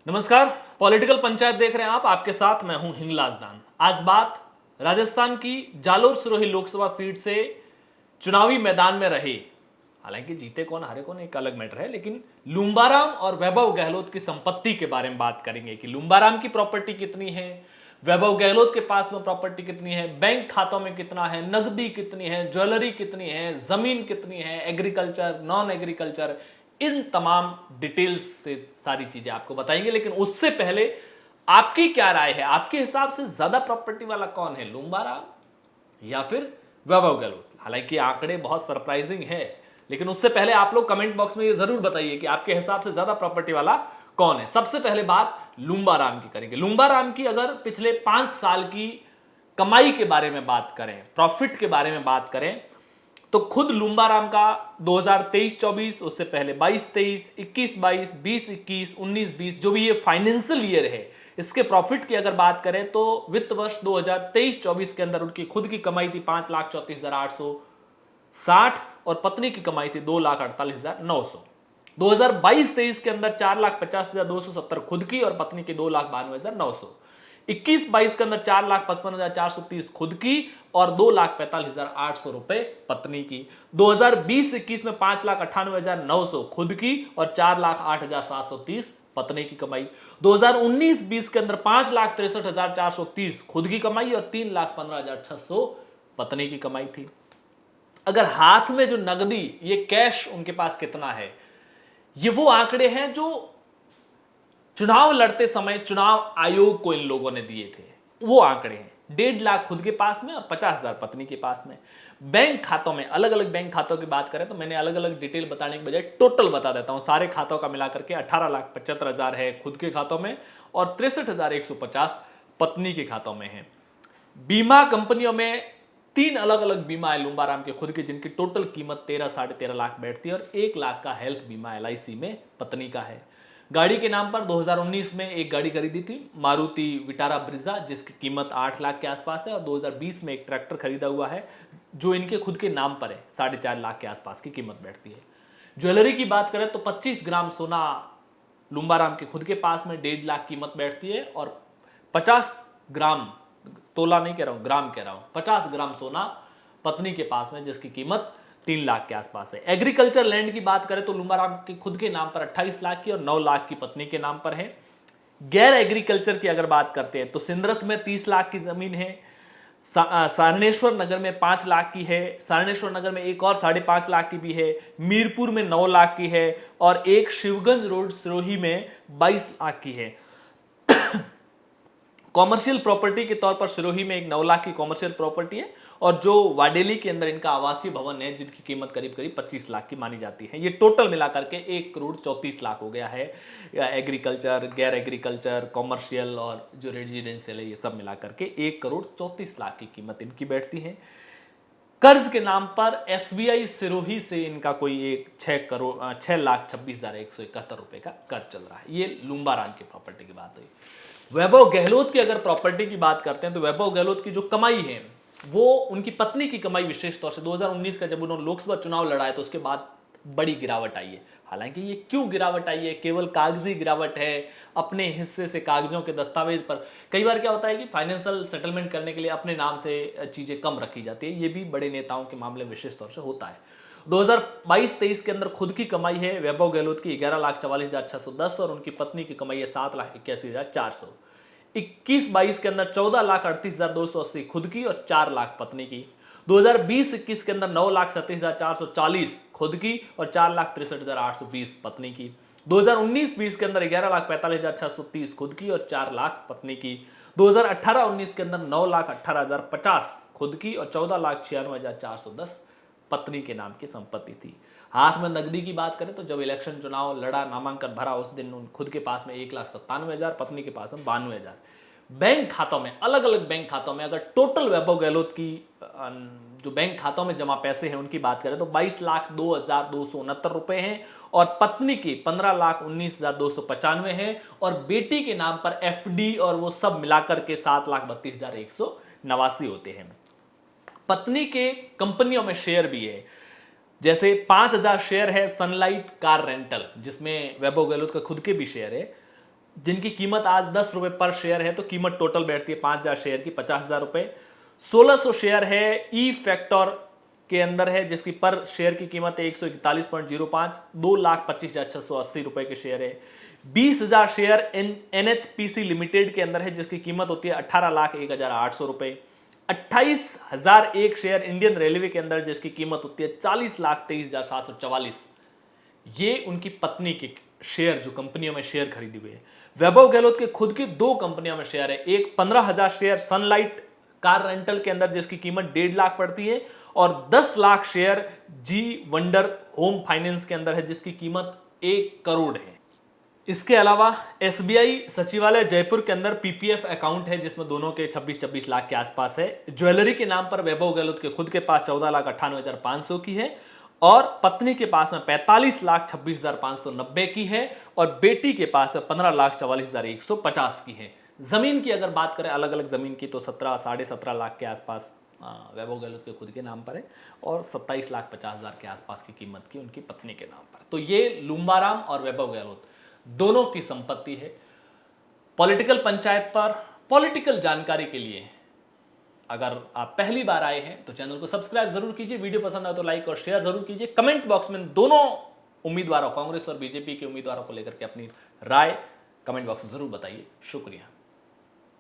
नमस्कार। पॉलिटिकल पंचायत देख रहे हैं आप। आपके साथ मैं हूं हिंगलाज दान। आज बात राजस्थान की जालोर सिरोही लोकसभा सीट से चुनावी मैदान में रहे, हालांकि जीते कौन हारे कौन एक अलग मैटर है, लेकिन लुम्बाराम और वैभव गहलोत की संपत्ति के बारे में बात करेंगे कि लुम्बाराम की प्रॉपर्टी कितनी है, वैभव गहलोत के पास में प्रॉपर्टी कितनी है, बैंक खातों में कितना है, नकदी कितनी है, ज्वेलरी कितनी है, जमीन कितनी है, एग्रीकल्चर, नॉन एग्रीकल्चर, इन तमाम डिटेल्स से सारी चीजें आपको बताएंगे। लेकिन उससे पहले आपकी क्या राय है? आपके हिसाब से ज्यादा प्रॉपर्टी वाला कौन है, लुम्बाराम या फिर वैभव गहलोत? हालांकि आंकड़े बहुत सरप्राइजिंग है, लेकिन उससे पहले आप लोग कमेंट बॉक्स में ये जरूर बताइए कि आपके हिसाब से ज्यादा प्रॉपर्टी वाला कौन है। सबसे पहले बात लुम्बाराम की करेंगे। लुम्बाराम की अगर पिछले 5 साल की कमाई के बारे में बात करें, प्रॉफिट के बारे में बात करें, तो खुद लुम्बाराम का 2023-24, उससे पहले 22-23, 21-22, 20-21, 19-20 जो भी ये फाइनेंशियल ईयर है, इसके प्रॉफिट की अगर बात करें तो वित्त वर्ष 2023-24 के अंदर उनकी खुद की कमाई थी 5,34,860 और पत्नी की कमाई थी 2,48,900। 2022-23 के अंदर 4,50,270 खुद की और पत्नी की 2,92,900। 21-22 के अंदर 4,55,430 खुद की और 2,45,800 रुपए पत्नी की। 2020-21 में 5,98,900 खुद की और 4,08,730 पत्नी की कमाई। 2019-20 के अंदर 5,63,430 खुद की कमाई और 3,15,600 पत्नी की कमाई थी। अगर हाथ में जो नकदी, ये कैश उनके पास कितना है, ये वो आंकड़े हैं जो चुनाव लड़ते समय चुनाव आयोग को इन लोगों ने दिए थे, वो आंकड़े हैं। 1.5 लाख खुद के पास में और 50,000 पत्नी के पास में। बैंक खातों में, अलग अलग बैंक खातों की बात करें तो मैंने अलग अलग डिटेल बताने के बजाय टोटल बता देता हूं। सारे खातों का मिलाकर के 18,75,000 है खुद के खातों में और 63,150 पत्नी के खातों में है। बीमा कंपनियों में 3 अलग अलग बीमा है लुम्बाराम के खुद के, जिनकी टोटल कीमत 13 साढ़े 13 लाख बैठती है और 1 लाख का हेल्थ बीमा LIC में पत्नी का है। गाड़ी के नाम पर 2019 में एक गाड़ी खरीदी थी मारुति विटारा ब्रिजा, जिसकी कीमत 8 लाख के आसपास है और 2020 में एक ट्रैक्टर खरीदा हुआ है जो इनके खुद के नाम पर है, 4.5 लाख के आसपास की कीमत बैठती है। ज्वेलरी की बात करें तो 25 ग्राम सोना लुम्बाराम के खुद के पास में 1.5 लाख कीमत बैठती है और 50 ग्राम, तोला नहीं कह रहा हूं, ग्राम कह रहा हूं, 50 ग्राम सोना पत्नी के पास में, जिसकी कीमत 3 लाख के आसपास है। एग्रीकल्चर लैंड की बात करें तो लुम्बाराम के खुद के नाम पर 28 लाख की और 9 लाख की पत्नी के नाम पर है। गैर एग्रीकल्चर की अगर बात करते हैं तो सिंदरत में 30 लाख की जमीन है, सारणेश्वर नगर में 5 लाख की है, सारणेश्वर नगर में एक और 5.5 लाख की भी है, मीरपुर में 9 लाख की है और एक शिवगंज रोड सिरोही में 22 लाख की है। कॉमर्शियल प्रॉपर्टी के तौर पर सिरोही में एक 9 लाख की कॉमर्शियल प्रॉपर्टी है और जो वाडेली के अंदर इनका आवासीय भवन है, जिनकी कीमत करीब करीब 25 लाख की मानी जाती है। ये टोटल मिलाकर के 1,34,00,000 हो गया है। एग्रीकल्चर, गैर एग्रीकल्चर, कॉमर्शियल और जो रेजिडेंशियल है, ये सब मिलाकर के 1,34,00,000 की कीमत इनकी बैठती है। कर्ज के नाम पर SBI सिरोही से इनका कोई एक 6,26,171 रुपए का कर्ज चल रहा है। ये लुम्बाराम की प्रॉपर्टी की बात हुई। वैभव गहलोत की अगर प्रॉपर्टी की बात करते हैं तो वैभव गहलोत की जो कमाई है वो उनकी पत्नी की कमाई विशेष तौर से 2019 का जब उन्होंने लोकसभा चुनाव लड़ा है तो उसके बाद बड़ी गिरावट आई है। हालांकि ये क्यों गिरावट आई है, केवल कागजी गिरावट है, अपने हिस्से से कागजों के दस्तावेज पर। कई बार क्या होता है कि फाइनेंशियल सेटलमेंट करने के लिए अपने नाम से चीजें कम रखी जाती है, ये भी बड़े नेताओं के मामले में विशेष तौर से होता है। 2022-23 के अंदर खुद की कमाई है वैभव गहलोत की 11,44,610 और उनकी पत्नी की कमाई है 7,81,400। 21-22 के अंदर 14,38,280 खुद की और 4 लाख पत्नी की। 2020-21 के अंदर 9,37,440 खुद की और 4,63,820 पत्नी की। 2019-20 के अंदर 11,45,630 खुद की और 4 लाख पत्नी की। 2018-19 के अंदर 9,18,050 खुद की और 14,96,410 पत्नी के नाम की संपत्ति थी। हाथ में नकदी की बात करें तो जब इलेक्शन चुनाव लड़ा, नामांकन भरा, उस दिन खुद के पास में 1,97,000, पत्नी के पास में 92,000। बैंक खातों में, अलग अलग बैंक खातों में अगर टोटल वैभव गहलोत की जो बैंक खातों में जमा पैसे हैं उनकी बात करें तो 22,02,269 रुपए हैं और पत्नी की 15,19,295 है और बेटी के नाम पर FD और वो सब मिलाकर के 7,32,189 होते हैं। पत्नी के कंपनियों में शेयर भी है, जैसे 5,000 शेयर है सनलाइट कार रेंटल, जिसमें वैभव गहलोत का खुद के भी शेयर है। जिनकी कीमत आज 10 रुपए पर शेयर है, तो कीमत टोटल बैठती है 5,000 शेयर की 50,000 रुपए। 1600 शेयर है ई फैक्टर के अंदर है, जिसकी पर शेयर की कीमत है 141.05, 2,25,680 रुपए के शेयर है। 20,000 शेयर एनएचपीसी लिमिटेड के अंदर है, जिसकी कीमत होती है 18,01,800 रुपए। 28,001 शेयर इंडियन रेलवे के अंदर, जिसकी कीमत होती है 40,23,744। ये उनकी पत्नी के शेयर जो कंपनियों में शेयर खरीदी हुई है। वैभव गहलोत के खुद की 2 कंपनियों में शेयर है, एक 15,000 शेयर सनलाइट कार रेंटल के अंदर, जिसकी कीमत 1.5 लाख पड़ती है, और 10 लाख शेयर जी वंडर होम फाइनेंस के अंदर है, जिसकी कीमत 1 करोड़ है। इसके अलावा एसबीआई सचिवालय जयपुर के अंदर पीपीएफ अकाउंट है, जिसमें दोनों के 26-26 लाख के आसपास है। ज्वेलरी के नाम पर वैभव गहलोत के खुद के पास 14,98,500 की है, और पत्नी के पास में 45,26,590 की है, और बेटी के पास में 15,44,150 की है। जमीन की अगर बात करें अलग अलग जमीन की, तो 17-17.5 लाख के आसपास वैभव गहलोत के खुद के नाम पर है, और 27,50,000 के आसपास की कीमत की उनकी पत्नी के नाम पर। तो ये लुम्बाराम और वैभव गहलोत दोनों की संपत्ति है। पॉलिटिकल पंचायत पर पॉलिटिकल जानकारी के लिए अगर आप पहली बार आए हैं तो चैनल को सब्सक्राइब जरूर कीजिए, वीडियो पसंद आए तो लाइक और शेयर जरूर कीजिए। कमेंट बॉक्स में दोनों उम्मीदवारों, कांग्रेस और बीजेपी के उम्मीदवारों को लेकर के अपनी राय कमेंट बॉक्स में जरूर बताइए। शुक्रिया।